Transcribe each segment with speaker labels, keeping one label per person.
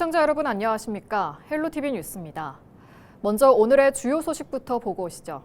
Speaker 1: 시청자 여러분 안녕하십니까? 헬로티비 뉴스입니다. 먼저 오늘의 주요 소식부터 보고 오시죠.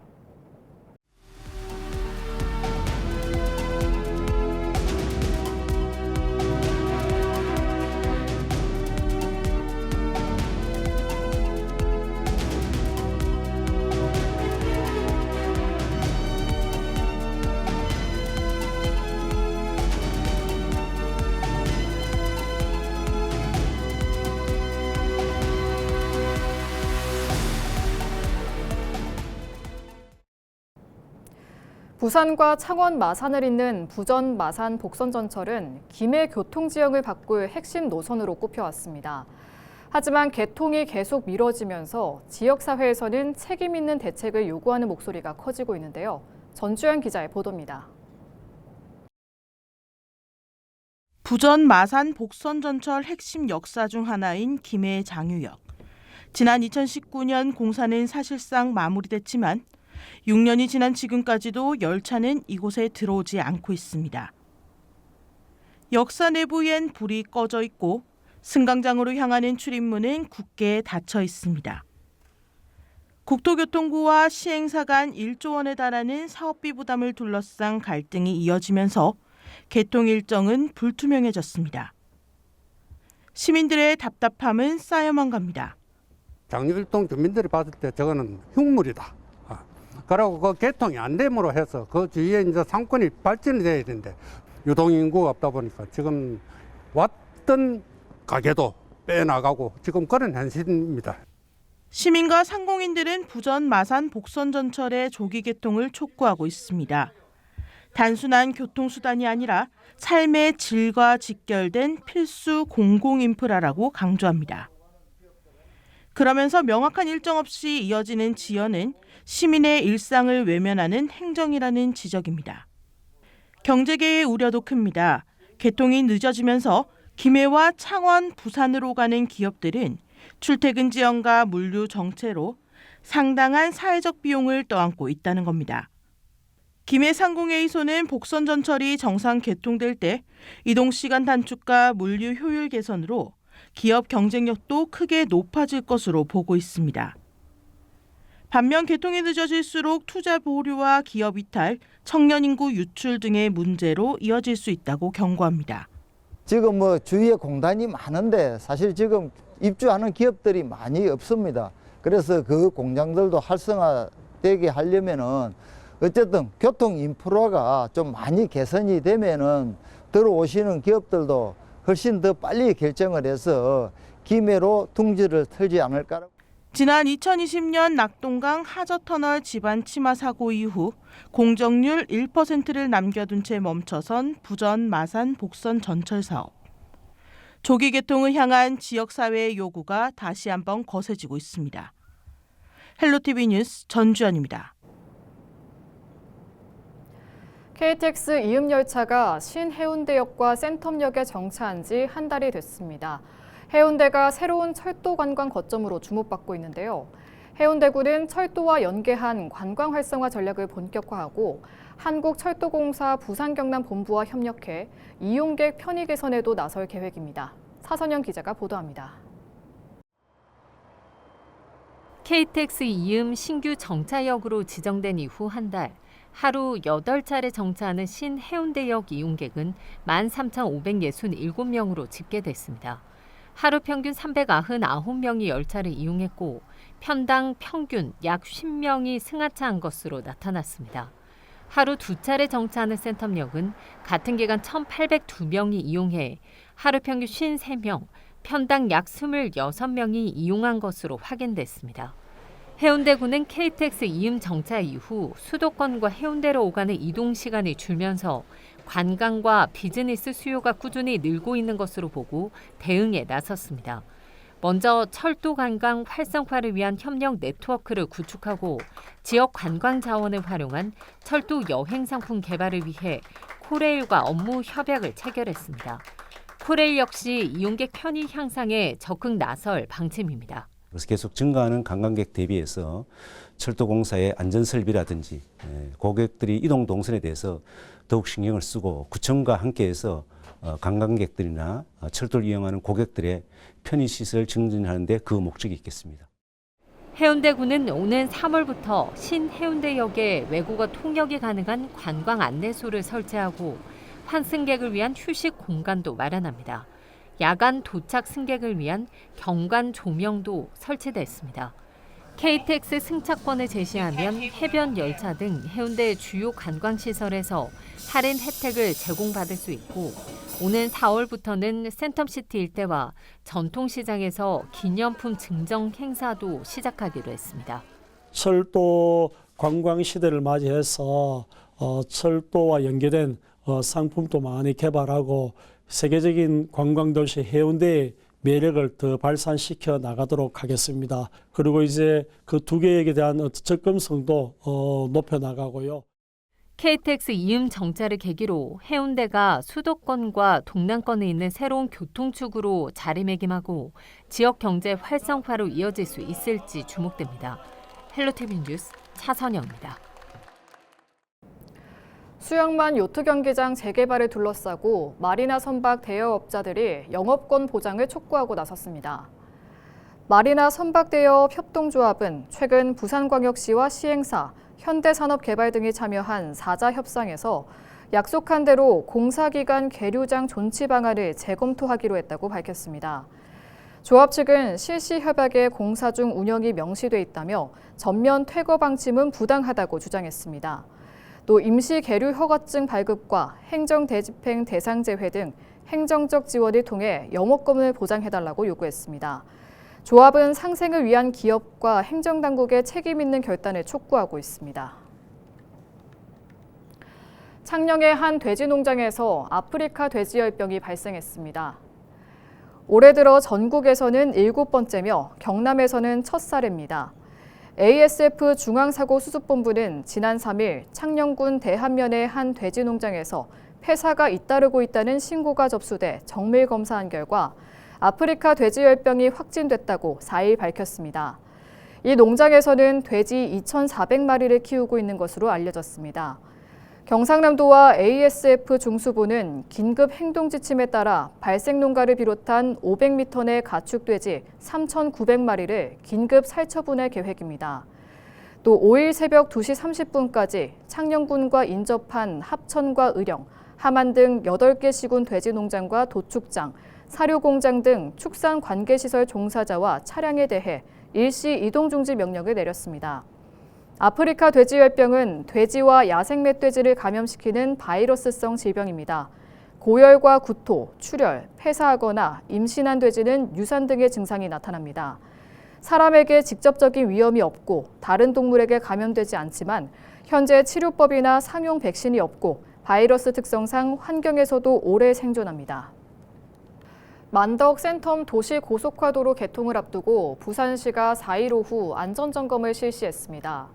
Speaker 1: 부산과 창원 마산을 잇는 부전 마산 복선 전철은 김해 교통지형을 바꿀 핵심 노선으로 꼽혀왔습니다. 하지만 개통이 계속 미뤄지면서 지역사회에서는 책임 있는 대책을 요구하는 목소리가 커지고 있는데요. 전주현 기자의 보도입니다.
Speaker 2: 부전 마산 복선 전철 핵심 역사 중 하나인 김해 장유역. 지난 2019년 공사는 사실상 마무리됐지만 6년이 지난 지금까지도 열차는 이곳에 들어오지 않고 있습니다. 역사 내부엔 불이 꺼져 있고 승강장으로 향하는 출입문은 굳게 닫혀 있습니다. 국토교통부와 시행사 간 1조 원에 달하는 사업비 부담을 둘러싼 갈등이 이어지면서 개통 일정은 불투명해졌습니다. 시민들의 답답함은 쌓여만 갑니다.
Speaker 3: 장유일동 주민들이 봤을 때 저거는 흉물이다. 그리고 그 개통이 안 됨으로 해서 그 주위에 이제 상권이 발전이 돼야 되는데 유동인구가 없다 보니까 지금 왔던 가게도 빼나가고 지금 그런 현실입니다.
Speaker 2: 시민과 상공인들은 부전 마산 복선 전철의 조기 개통을 촉구하고 있습니다. 단순한 교통수단이 아니라 삶의 질과 직결된 필수 공공인프라라고 강조합니다. 그러면서 명확한 일정 없이 이어지는 지연은 시민의 일상을 외면하는 행정이라는 지적입니다. 경제계의 우려도 큽니다. 개통이 늦어지면서 김해와 창원, 부산으로 가는 기업들은 출퇴근 지연과 물류 정체로 상당한 사회적 비용을 떠안고 있다는 겁니다. 김해 상공회의소는 복선 전철이 정상 개통될 때 이동 시간 단축과 물류 효율 개선으로 기업 경쟁력도 크게 높아질 것으로 보고 있습니다. 반면 개통이 늦어질수록 투자 보류와 기업 이탈, 청년 인구 유출 등의 문제로 이어질 수 있다고 경고합니다.
Speaker 4: 지금 주위에 공단이 많은데 사실 지금 입주하는 기업들이 많이 없습니다. 그래서 그 공장들도 활성화되게 하려면은 어쨌든 교통 인프라가 좀 많이 개선이 되면은 들어오시는 기업들도 훨씬 더 빨리 결정을 해서 김해로 둥지를 틀지 않을까라고.
Speaker 2: 지난 2020년 낙동강 하저터널 지반 침하 사고 이후 공정률 1%를 남겨둔 채 멈춰선 부전 마산 복선 전철 사업. 조기 개통을 향한 지역사회의 요구가 다시 한번 거세지고 있습니다. 헬로티비 뉴스 전주현입니다.
Speaker 1: KTX 이음열차가 신해운대역과 센텀역에 정차한 지 한 달이 됐습니다. 해운대가 새로운 철도 관광 거점으로 주목받고 있는데요. 해운대구는 철도와 연계한 관광 활성화 전략을 본격화하고 한국철도공사 부산경남본부와 협력해 이용객 편의 개선에도 나설 계획입니다. 차선영 기자가 보도합니다.
Speaker 5: KTX 이음 신규 정차역으로 지정된 이후 한 달, 하루 8차례 정차하는 신해운대역 이용객은 13,567명으로 집계됐습니다. 하루 평균 399명이 열차를 이용했고 편당 평균 약 10명이 승하차한 것으로 나타났습니다. 하루 2차례 정차하는 센텀역은 같은 기간 1,802명이 이용해 하루 평균 53명, 편당 약 26명이 이용한 것으로 확인됐습니다. 해운대구는 KTX 이음 정차 이후 수도권과 해운대로 오가는 이동 시간이 줄면서 관광과 비즈니스 수요가 꾸준히 늘고 있는 것으로 보고 대응에 나섰습니다. 먼저 철도 관광 활성화를 위한 협력 네트워크를 구축하고 지역 관광 자원을 활용한 철도 여행 상품 개발을 위해 코레일과 업무 협약을 체결했습니다. 코레일 역시 이용객 편의 향상에 적극 나설 방침입니다.
Speaker 6: 그래서 계속 증가하는 관광객 대비해서 철도공사의 안전설비라든지 고객들이 이동 동선에 대해서 더욱 신경을 쓰고 구청과 함께해서 관광객들이나 철도를 이용하는 고객들의 편의시설 증진하는 데 그 목적이 있겠습니다.
Speaker 5: 해운대구는 오는 3월부터 신해운대역에 외국어 통역이 가능한 관광 안내소를 설치하고 환승객을 위한 휴식 공간도 마련합니다. 야간 도착 승객을 위한 경관 조명도 설치됐습니다. KTX 승차권을 제시하면 해변 열차 등 해운대 주요 관광시설에서 할인 혜택을 제공받을 수 있고 오는 4월부터는 센텀시티 일대와 전통시장에서 기념품 증정 행사도 시작하기로 했습니다.
Speaker 7: 철도 관광 시대를 맞이해서 철도와 연계된 상품도 많이 개발하고 세계적인 관광도시 해운대의 매력을 더 발산시켜 나가도록 하겠습니다. 그리고 이제 그 두 계획에 대한 접근성도 높여 나가고요.
Speaker 5: KTX 이음 정차를 계기로 해운대가 수도권과 동남권에 있는 새로운 교통축으로 자리매김하고 지역 경제 활성화로 이어질 수 있을지 주목됩니다. 헬로티비 뉴스 차선영입니다.
Speaker 1: 수영만 요트 경기장 재개발을 둘러싸고 마리나 선박 대여업자들이 영업권 보장을 촉구하고 나섰습니다. 마리나 선박 대여업 협동조합은 최근 부산광역시와 시행사, 현대산업개발 등이 참여한 4자 협상에서 약속한 대로 공사기간 계류장 존치 방안을 재검토하기로 했다고 밝혔습니다. 조합 측은 실시 협약에 공사 중 운영이 명시돼 있다며 전면 퇴거 방침은 부당하다고 주장했습니다. 또 임시 계류 허가증 발급과 행정 대집행 대상 제외 등 행정적 지원을 통해 영업권을 보장해달라고 요구했습니다. 조합은 상생을 위한 기업과 행정당국의 책임 있는 결단을 촉구하고 있습니다. 창녕의 한 돼지 농장에서 아프리카 돼지열병이 발생했습니다. 올해 들어 전국에서는 7번째며 경남에서는 첫 사례입니다. ASF 중앙사고수습본부는 지난 3일 창녕군 대한면의 한 돼지 농장에서 폐사가 잇따르고 있다는 신고가 접수돼 정밀 검사한 결과 아프리카 돼지열병이 확진됐다고 4일 밝혔습니다. 이 농장에서는 돼지 2,400마리를 키우고 있는 것으로 알려졌습니다. 경상남도와 ASF 중수부는 긴급 행동지침에 따라 발생 농가를 비롯한 500m 내 가축돼지 3,900마리를 긴급 살처분할 계획입니다. 또 5일 새벽 2시 30분까지 창녕군과 인접한 합천과 의령, 함안 등 8개 시군 돼지 농장과 도축장, 사료공장 등 축산 관계시설 종사자와 차량에 대해 일시 이동중지 명령을 내렸습니다. 아프리카 돼지열병은 돼지와 야생 멧돼지를 감염시키는 바이러스성 질병입니다. 고열과 구토, 출혈, 폐사하거나 임신한 돼지는 유산 등의 증상이 나타납니다. 사람에게 직접적인 위험이 없고 다른 동물에게 감염되지 않지만 현재 치료법이나 상용 백신이 없고 바이러스 특성상 환경에서도 오래 생존합니다. 만덕 센텀 도시 고속화도로 개통을 앞두고 부산시가 4일 오후 안전점검을 실시했습니다.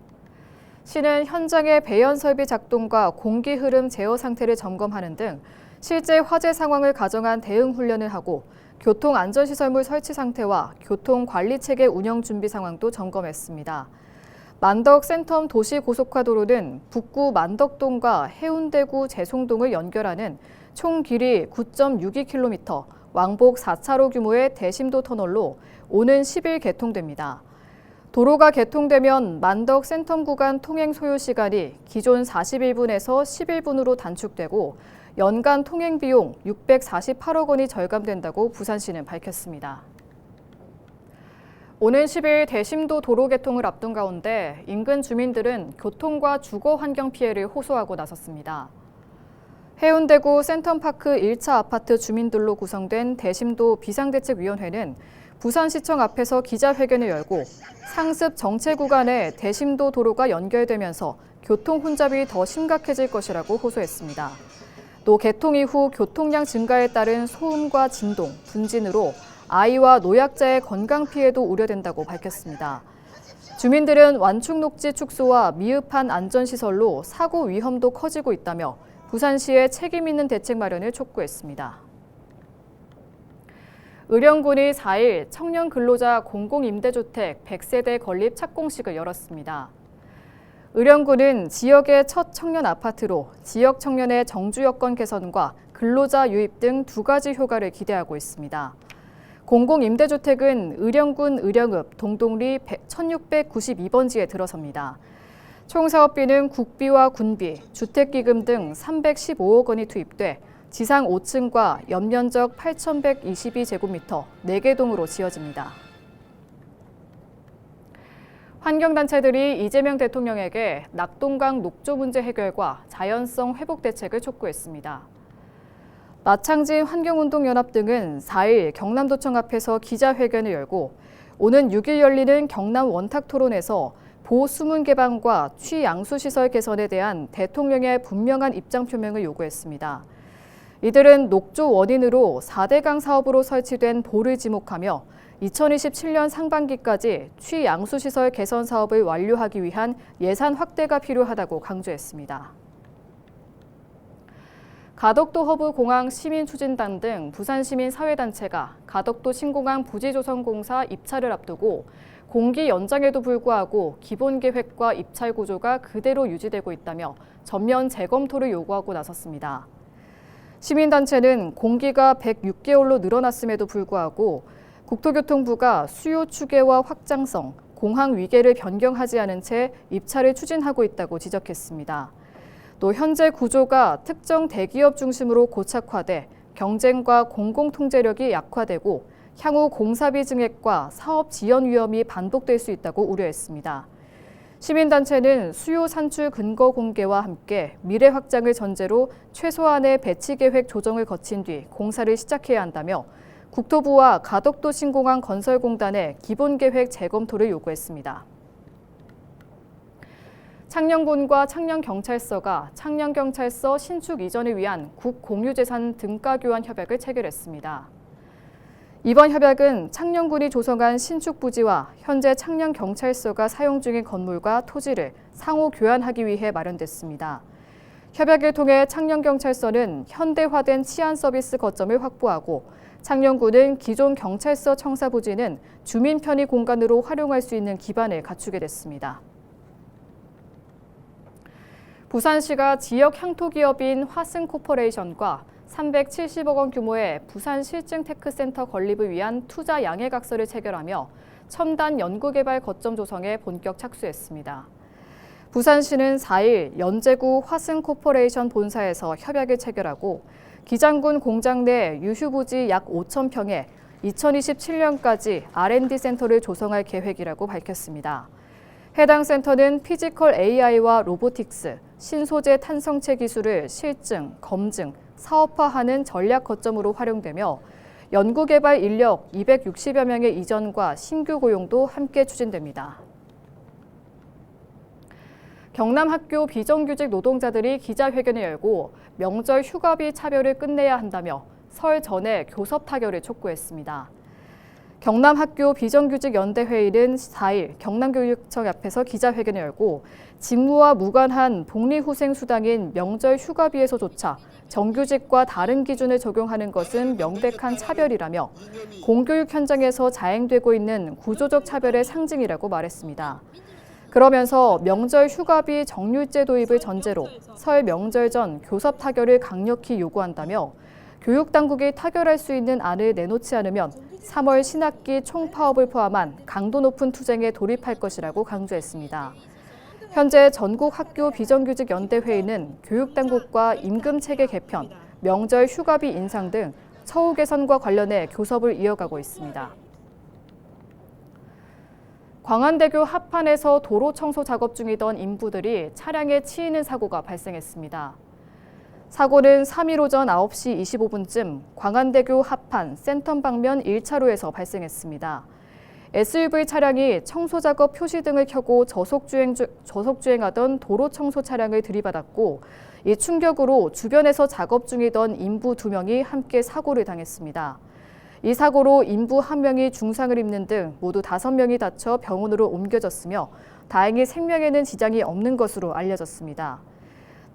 Speaker 1: 시는 현장의 배연 설비 작동과 공기 흐름 제어 상태를 점검하는 등 실제 화재 상황을 가정한 대응 훈련을 하고 교통 안전시설물 설치 상태와 교통 관리 체계 운영 준비 상황도 점검했습니다. 만덕 센텀 도시 고속화도로는 북구 만덕동과 해운대구 재송동을 연결하는 총 길이 9.62km, 왕복 4차로 규모의 대심도 터널로 오는 10일 개통됩니다. 도로가 개통되면 만덕 센텀 구간 통행 소요 시간이 기존 41분에서 11분으로 단축되고 연간 통행 비용 648억 원이 절감된다고 부산시는 밝혔습니다. 오는 10일 대심도 도로 개통을 앞둔 가운데 인근 주민들은 교통과 주거 환경 피해를 호소하고 나섰습니다. 해운대구 센텀파크 1차 아파트 주민들로 구성된 대심도 비상대책위원회는 부산시청 앞에서 기자회견을 열고 상습 정체 구간에 대심도 도로가 연결되면서 교통 혼잡이 더 심각해질 것이라고 호소했습니다. 또 개통 이후 교통량 증가에 따른 소음과 진동, 분진으로 아이와 노약자의 건강 피해도 우려된다고 밝혔습니다. 주민들은 완충 녹지 축소와 미흡한 안전시설로 사고 위험도 커지고 있다며 부산시의 책임 있는 대책 마련을 촉구했습니다. 의령군이 4일 청년 근로자 공공임대주택 100세대 건립 착공식을 열었습니다. 의령군은 지역의 첫 청년 아파트로 지역 청년의 정주 여건 개선과 근로자 유입 등 두 가지 효과를 기대하고 있습니다. 공공임대주택은 의령군 의령읍 동동리 1692번지에 들어섭니다. 총 사업비는 국비와 군비, 주택기금 등 315억 원이 투입돼 지상 5층과 연면적 8,122제곱미터 4개 동으로 지어집니다. 환경단체들이 이재명 대통령에게 낙동강 녹조 문제 해결과 자연성 회복 대책을 촉구했습니다. 마창진 환경운동연합 등은 4일 경남도청 앞에서 기자회견을 열고 오는 6일 열리는 경남 원탁토론에서 보수문 개방과 취양수시설 개선에 대한 대통령의 분명한 입장 표명을 요구했습니다. 이들은 녹조 원인으로 4대강 사업으로 설치된 보를 지목하며 2027년 상반기까지 취양수시설 개선 사업을 완료하기 위한 예산 확대가 필요하다고 강조했습니다. 가덕도 허브 공항 시민추진단 등 부산시민사회단체가 가덕도 신공항 부지조성공사 입찰을 앞두고 공기 연장에도 불구하고 기본계획과 입찰 구조가 그대로 유지되고 있다며 전면 재검토를 요구하고 나섰습니다. 시민단체는 공기가 106개월로 늘어났음에도 불구하고 국토교통부가 수요 추계와 확장성, 공항 위계를 변경하지 않은 채 입찰을 추진하고 있다고 지적했습니다. 또 현재 구조가 특정 대기업 중심으로 고착화돼 경쟁과 공공통제력이 약화되고 향후 공사비 증액과 사업 지연 위험이 반복될 수 있다고 우려했습니다. 시민단체는 수요 산출 근거 공개와 함께 미래 확장을 전제로 최소한의 배치 계획 조정을 거친 뒤 공사를 시작해야 한다며 국토부와 가덕도 신공항 건설공단의 기본계획 재검토를 요구했습니다. 창녕군과 창녕경찰서가 창녕경찰서 신축 이전을 위한 국공유재산 등가 교환 협약을 체결했습니다. 이번 협약은 창녕군이 조성한 신축 부지와 현재 창녕경찰서가 사용 중인 건물과 토지를 상호 교환하기 위해 마련됐습니다. 협약을 통해 창녕경찰서는 현대화된 치안 서비스 거점을 확보하고 창녕군은 기존 경찰서 청사 부지는 주민 편의 공간으로 활용할 수 있는 기반을 갖추게 됐습니다. 부산시가 지역 향토기업인 화승코퍼레이션과 370억 원 규모의 부산 실증 테크센터 건립을 위한 투자 양해각서를 체결하며 첨단 연구개발 거점 조성에 본격 착수했습니다. 부산시는 4일 연제구 화승코퍼레이션 본사에서 협약을 체결하고 기장군 공장 내 유휴부지 약 5,000평에 2027년까지 R&D 센터를 조성할 계획이라고 밝혔습니다. 해당 센터는 피지컬 AI와 로보틱스, 신소재 탄성체 기술을 실증, 검증, 사업화하는 전략 거점으로 활용되며 연구개발 인력 260여 명의 이전과 신규 고용도 함께 추진됩니다. 경남 학교 비정규직 노동자들이 기자회견을 열고 명절 휴가비 차별을 끝내야 한다며 설 전에 교섭 타결을 촉구했습니다. 경남 학교 비정규직 연대회의는 4일 경남교육청 앞에서 기자회견을 열고 직무와 무관한 복리후생수당인 명절 휴가비에서조차 정규직과 다른 기준을 적용하는 것은 명백한 차별이라며 공교육 현장에서 자행되고 있는 구조적 차별의 상징이라고 말했습니다. 그러면서 명절 휴가비 정률제 도입을 전제로 설 명절 전 교섭 타결을 강력히 요구한다며 교육당국이 타결할 수 있는 안을 내놓지 않으면 3월 신학기 총파업을 포함한 강도 높은 투쟁에 돌입할 것이라고 강조했습니다. 현재 전국 학교 비정규직 연대회의는 교육당국과 임금체계 개편, 명절 휴가비 인상 등 처우 개선과 관련해 교섭을 이어가고 있습니다. 광안대교 하판에서 도로 청소 작업 중이던 인부들이 차량에 치이는 사고가 발생했습니다. 사고는 3일 오전 9시 25분쯤 광안대교 하판 센텀 방면 1차로에서 발생했습니다. SUV 차량이 청소 작업 표시 등을 켜고 저속주행하던 도로 청소 차량을 들이받았고 이 충격으로 주변에서 작업 중이던 인부 2명이 함께 사고를 당했습니다. 이 사고로 인부 1명이 중상을 입는 등 모두 5명이 다쳐 병원으로 옮겨졌으며 다행히 생명에는 지장이 없는 것으로 알려졌습니다.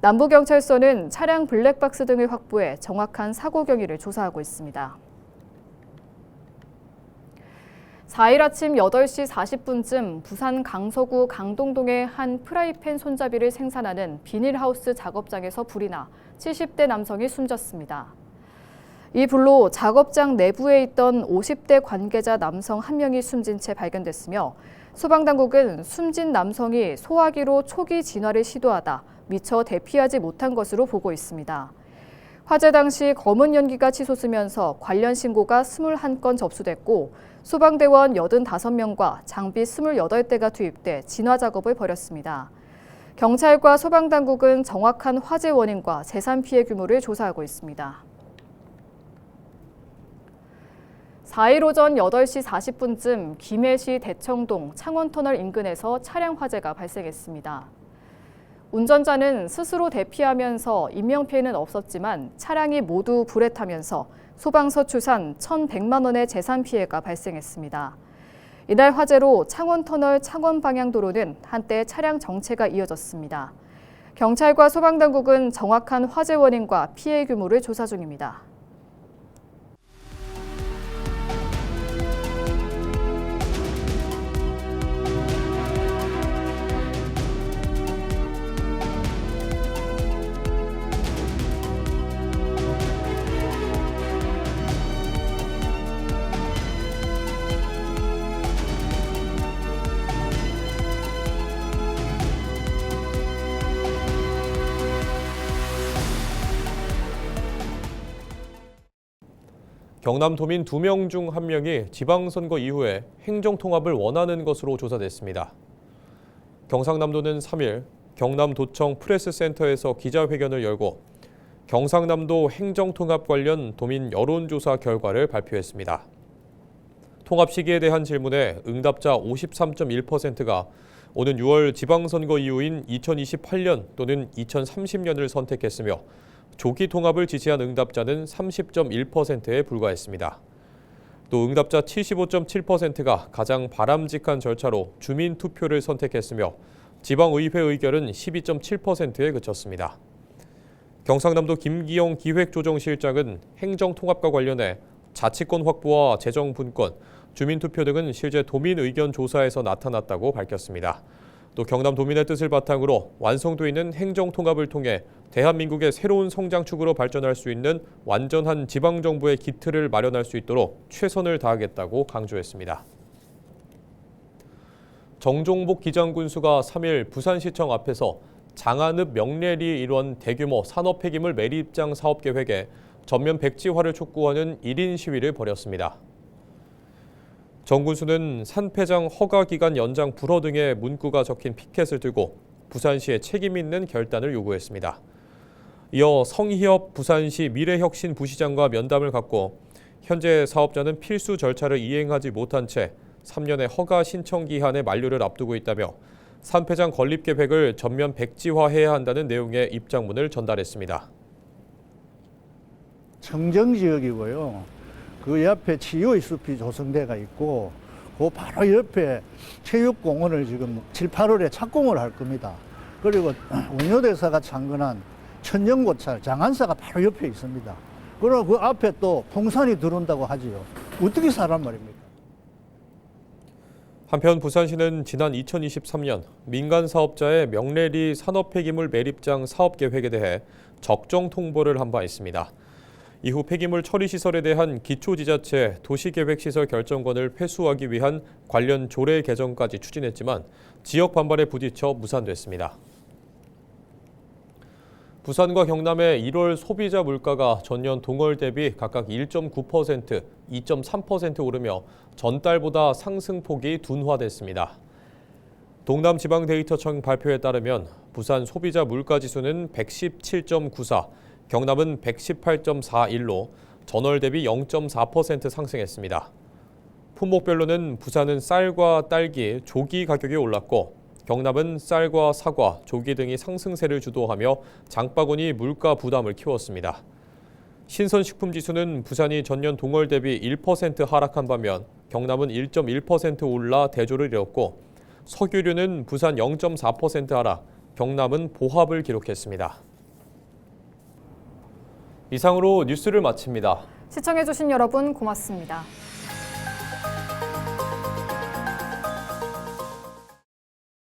Speaker 1: 남부경찰서는 차량 블랙박스 등을 확보해 정확한 사고 경위를 조사하고 있습니다. 4일 아침 8시 40분쯤 부산 강서구 강동동의 한 프라이팬 손잡이를 생산하는 비닐하우스 작업장에서 불이 나 70대 남성이 숨졌습니다. 이 불로 작업장 내부에 있던 50대 관계자 남성 한 명이 숨진 채 발견됐으며 소방당국은 숨진 남성이 소화기로 초기 진화를 시도하다 미처 대피하지 못한 것으로 보고 있습니다. 화재 당시 검은 연기가 치솟으면서 관련 신고가 21건 접수됐고 소방대원 85명과 장비 28대가 투입돼 진화 작업을 벌였습니다. 경찰과 소방당국은 정확한 화재 원인과 재산 피해 규모를 조사하고 있습니다. 4일 오전 8시 40분쯤 김해시 대청동 창원터널 인근에서 차량 화재가 발생했습니다. 운전자는 스스로 대피하면서 인명피해는 없었지만 차량이 모두 불에 타면서 소방서 추산 1,100만 원의 재산 피해가 발생했습니다. 이날 화재로 창원터널 창원 방향도로는 한때 차량 정체가 이어졌습니다. 경찰과 소방당국은 정확한 화재 원인과 피해 규모를 조사 중입니다.
Speaker 8: 경남도민 2명 중 1명이 지방선거 이후에 행정통합을 원하는 것으로 조사됐습니다. 경상남도는 3일 경남도청 프레스센터에서 기자회견을 열고 경상남도 행정통합 관련 도민 여론조사 결과를 발표했습니다. 통합 시기에 대한 질문에 응답자 53.1%가 오는 6월 지방선거 이후인 2028년 또는 2030년을 선택했으며 조기 통합을 지지한 응답자는 30.1%에 불과했습니다. 또 응답자 75.7%가 가장 바람직한 절차로 주민 투표를 선택했으며 지방의회 의결은 12.7%에 그쳤습니다. 경상남도 김기영 기획조정실장은 행정통합과 관련해 자치권 확보와 재정 분권, 주민투표 등은 실제 도민 의견 조사에서 나타났다고 밝혔습니다. 또 경남도민의 뜻을 바탕으로 완성돼 있는 행정통합을 통해 대한민국의 새로운 성장축으로 발전할 수 있는 완전한 지방정부의 기틀을 마련할 수 있도록 최선을 다하겠다고 강조했습니다. 정종복 기장군수가 3일 부산시청 앞에서 장안읍 명례리 일원 대규모 산업 폐기물 매립장 사업 계획에 전면 백지화를 촉구하는 1인 시위를 벌였습니다. 정 군수는 산폐장 허가 기간 연장 불허 등의 문구가 적힌 피켓을 들고 부산시에 책임 있는 결단을 요구했습니다. 이어 성희엽 부산시 미래혁신 부시장과 면담을 갖고 현재 사업자는 필수 절차를 이행하지 못한 채 3년의 허가 신청 기한의 만료를 앞두고 있다며 산폐장 건립 계획을 전면 백지화해야 한다는 내용의 입장문을 전달했습니다.
Speaker 9: 청정지역이고요. 그 옆에 치유의 숲이 조성대가 있고 그 바로 옆에 체육공원을 지금 7, 8월에 착공을 할 겁니다. 그리고 원효대사가 창건한 천연고찰 장안사가 바로 옆에 있습니다. 그리고 그 앞에 또 풍산이 들어온다고 하지요. 어떻게 사란 말입니까?
Speaker 8: 한편 부산시는 지난 2023년 민간 사업자의 명례리 산업폐기물 매립장 사업 계획에 대해 적정 통보를 한 바 있습니다. 이후 폐기물 처리 시설에 대한 기초지자체 도시계획시설 결정권을 회수하기 위한 관련 조례 개정까지 추진했지만 지역 반발에 부딪혀 무산됐습니다. 부산과 경남의 1월 소비자 물가가 전년 동월 대비 각각 1.9%, 2.3% 오르며 전달보다 상승폭이 둔화됐습니다. 동남지방데이터청 발표에 따르면 부산 소비자 물가지수는 117.94, 경남은 118.41로 전월 대비 0.4% 상승했습니다. 품목별로는 부산은 쌀과 딸기, 조기 가격이 올랐고 경남은 쌀과 사과, 조기 등이 상승세를 주도하며 장바구니 물가 부담을 키웠습니다. 신선식품지수는 부산이 전년 동월 대비 1% 하락한 반면 경남은 1.1% 올라 대조를 이뤘고 석유류는 부산 0.4% 하락, 경남은 보합을 기록했습니다. 이상으로 뉴스를 마칩니다.
Speaker 1: 시청해주신 여러분 고맙습니다.